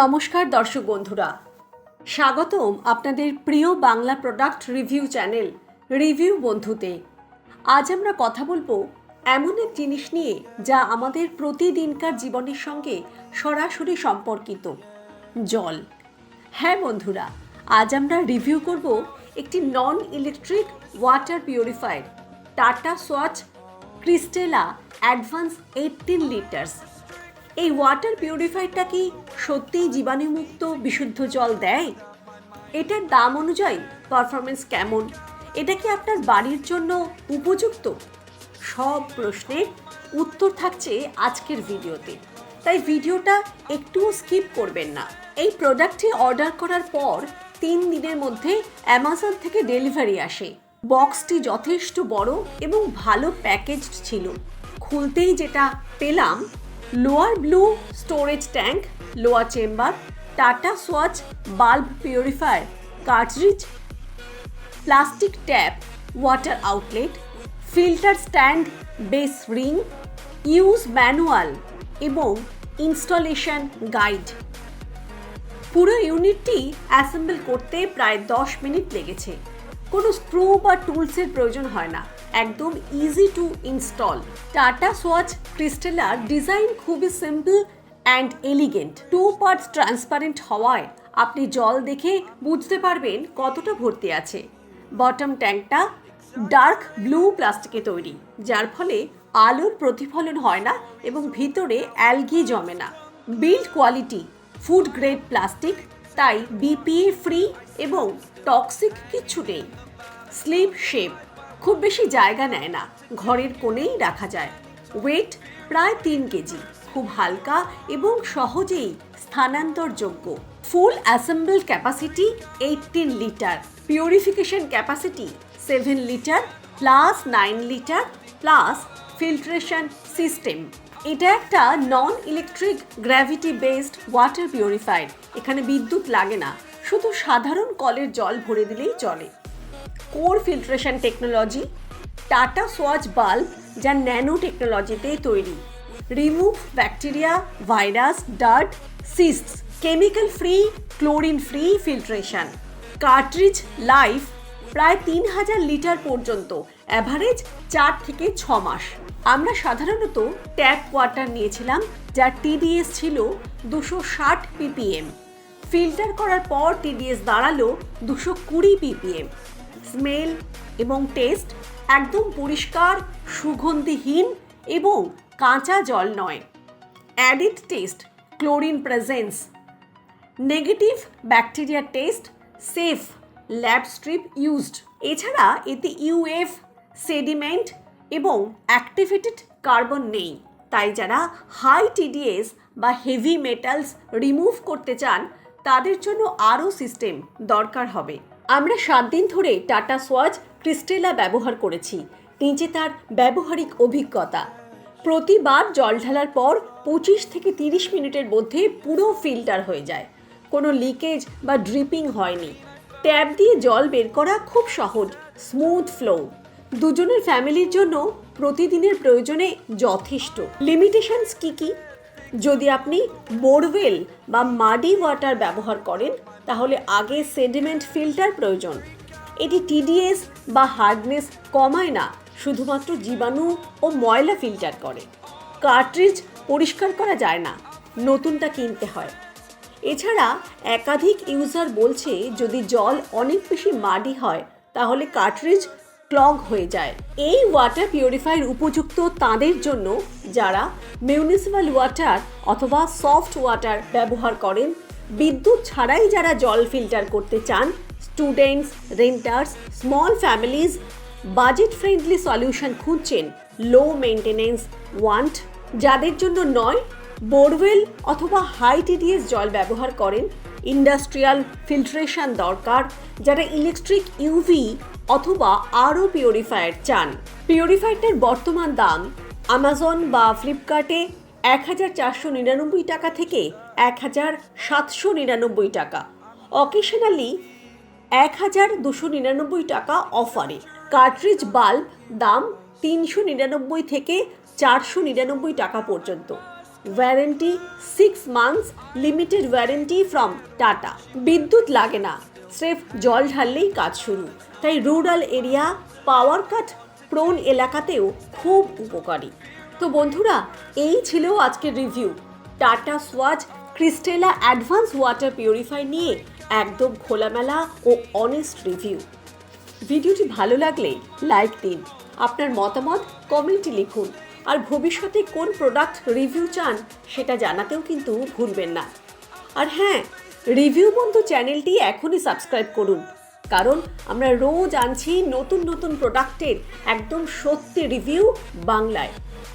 নমস্কার দর্শক বন্ধুরা, স্বাগতম আপনাদের প্রিয় Bangla product review channel review বন্ধুতে। আজ আমরা কথা বলবো এমন এক জিনিস নিয়ে যা আমাদের প্রতিদিনকার জীবনের সঙ্গে সরাসরি সম্পর্কিত, জল। হ্যাঁ বন্ধুরা, আজ আমরা রিভিউ করব একটি non electric water purifier Tata Swach Cristella advance 18 litres. এই ওয়াটার পিউরিফায়ারটা কি সত্যিই জীবাণুমুক্ত বিশুদ্ধ জল দেয়? এটার দাম অনুযায়ী পারফরমেন্স কেমন? এটা কি আপনার বাড়ির জন্য উপযুক্ত? সব প্রশ্নের উত্তর থাকছে আজকের ভিডিওতে, তাই ভিডিওটা একটুও স্কিপ করবেন না। এই প্রোডাক্টটি অর্ডার করার পর 3 দিনের মধ্যে অ্যামাজন থেকে ডেলিভারি আসে। বক্সটি যথেষ্ট বড় এবং ভালো প্যাকেজড ছিল। খুলতেই যেটা পেলাম, lower blue storage tank, lower chamber, tata Swach bulb purifier cartridge, plastic tap, water outlet, filter stand, base ring, use manual এবং ইনস্টলেশন গাইড। পুরো ইউনিটটি অ্যাসেম্বল করতে প্রায় 10 মিনিট লেগেছে। কোনো স্ক্রু বা টুলসের প্রয়োজন হয় না, একদম easy to install. Tata Swach ক্রিস্টেলার ডিজাইন খুবই simple and elegant. 2 parts transparent হওয়ায় আপনি জল দেখে বুঝতে পারবেন কতটা ভর্তি আছে। বটম ট্যাঙ্কটা ডার্ক ব্লু প্লাস্টিকে তৈরি, যার ফলে আলোর প্রতিফলন হয় না এবং ভিতরে অ্যালগি জমে না। Build quality food grade plastic, তাই বিপিএ ফ্রি এবং টক্সিক কিচ্ছু নেই। স্লিম শেপ, খুব বেশি জায়গা নেয় না, ঘরের কোণেই রাখা যায়। ওয়েট প্রায় 3 কেজি, খুব হালকা এবং সহজেই স্থানান্তরযোগ্য। Full assemble capacity 18 litre, purification capacity 7 litre plus 9 litre plus filtration system. এটা একটা non electric gravity based water purifier. এখানে বিদ্যুৎ লাগে না, শুধু সাধারণ কলের জল ভরে দিলেই চলে। Core filtration technology, Tata Swach bulb যা ন্যানো টেকনোলজিতে তৈরি। Remove bacteria, virus, dirt, cysts. Chemical free, chlorine free filtration. Cartridge life প্রায় 3000 লিটার পর্যন্ত, অ্যাভারেজ 4 থেকে 6 মাস। আমরা সাধারণত ট্যাপ ওয়াটার নিয়েছিলাম, যার টিডিএস ছিল 260 ppm। ফিল্টার করার পর টিডিএস দাঁড়ালো 220 ppm। স্মেল এবং টেস্ট একদম পরিষ্কার, সুগন্ধিহীন এবং কাঁচা জল নয়। অ্যাডিড test, chlorine presence. Negative bacteria test, safe, lab strip used. এছাড়া এতে ইউএফ, সেডিমেন্ট এবং অ্যাক্টিভেটেড কার্বন নেই, তাই যারা হাই টিডিএস বা হেভি মেটালস রিমুভ করতে চান তাদের জন্য আরও সিস্টেম দরকার হবে। আমরা 7 দিন ধরে টাটা সোয়াচ ক্রিস্টেলা ব্যবহার করেছি। নিচে তার ব্যবহারিক অভিজ্ঞতা। প্রতিবার জল ঢালার পর 25 থেকে 30 মিনিটের মধ্যে পুরো ফিল্টার হয়ে যায়। কোনো লিকেজ বা ড্রিপিং হয়নি। ট্যাপ দিয়ে জল বের করা খুব সহজ, স্মুথ ফ্লো। দুজনের ফ্যামিলির জন্য প্রতিদিনের প্রয়োজনে যথেষ্ট। লিমিটেশনস কি কি? যদি আপনি বোরওয়েল বা মাডি ওয়াটার ব্যবহার করেন তাহলে আগে সেডিমেন্ট ফিল্টার প্রয়োজন। এটি টিডিএস বা হার্ডনেস কমায় না, শুধুমাত্র জীবাণু ও ময়লা ফিল্টার করে। কার্ট্রিজ পরিষ্কার করা যায় না, নতুনটা কিনতে হয়। এছাড়া একাধিক ইউজার বলছে যদি জল অনেক বেশি মাডি হয় তাহলে কার্ট্রিজ ক্লগ হয়ে যায়। এই ওয়াটার পিউরিফায়ার উপযুক্ত তাদের জন্য যারা মিউনিসিপ্যাল ওয়াটার অথবা সফট ওয়াটার ব্যবহার করেন, বিদ্যুৎ ছাড়াই যারা জল ফিল্টার করতে চান, students, renters, small families, budget friendly solution খুঁজছেন, লো মেনটেনেন্স ওয়ান্ট যাদের জন্য নয়, বোরওয়েল অথবা হাই টিডিএস জল ব্যবহার করেন, ইন্ডাস্ট্রিয়াল ফিল্ট্রেশন দরকার, যারা ইলেকট্রিক ইউভি অথবা আরও পিউরিফায়ার চান। পিউরিফায়ারটার বর্তমান দাম অ্যামাজন বা ফ্লিপকার্টে 1499 টাকা থেকে 1799 টাকা, অকেশনালি 1299 টাকা অফারে। কার্ট্রিজ বাল্ব দাম 399 থেকে 499 টাকা পর্যন্ত। Warranty 6 months, limited warranty from Tata. বিদ্যুৎ লাগে না, স্রেফ জল ঢাললেই কাজ শুরু। তাই rural area, power cut prone এলাকাতেও খুব উপকারী। তো বন্ধুরা, এই ছিল আজকের review Tata Swach Cristella advance water purifier নিয়ে একদম খোলামেলা ও অনেস্ট রিভিউ। ভিডিওটি ভালো লাগলে লাইক দিন, আপনার মতামত কমেন্টে লিখুন, আর ভবিষ্যতে কোন প্রোডাক্ট রিভিউ চান সেটা জানাতেও কিন্তু ভুলবেন না। আর হ্যাঁ, রিভিউ বন্ধু চ্যানেলটি এখনই সাবস্ক্রাইব করুন, কারণ আমরা রোজ আনছি নতুন নতুন প্রোডাক্টের একদম সত্যি রিভিউ বাংলায়।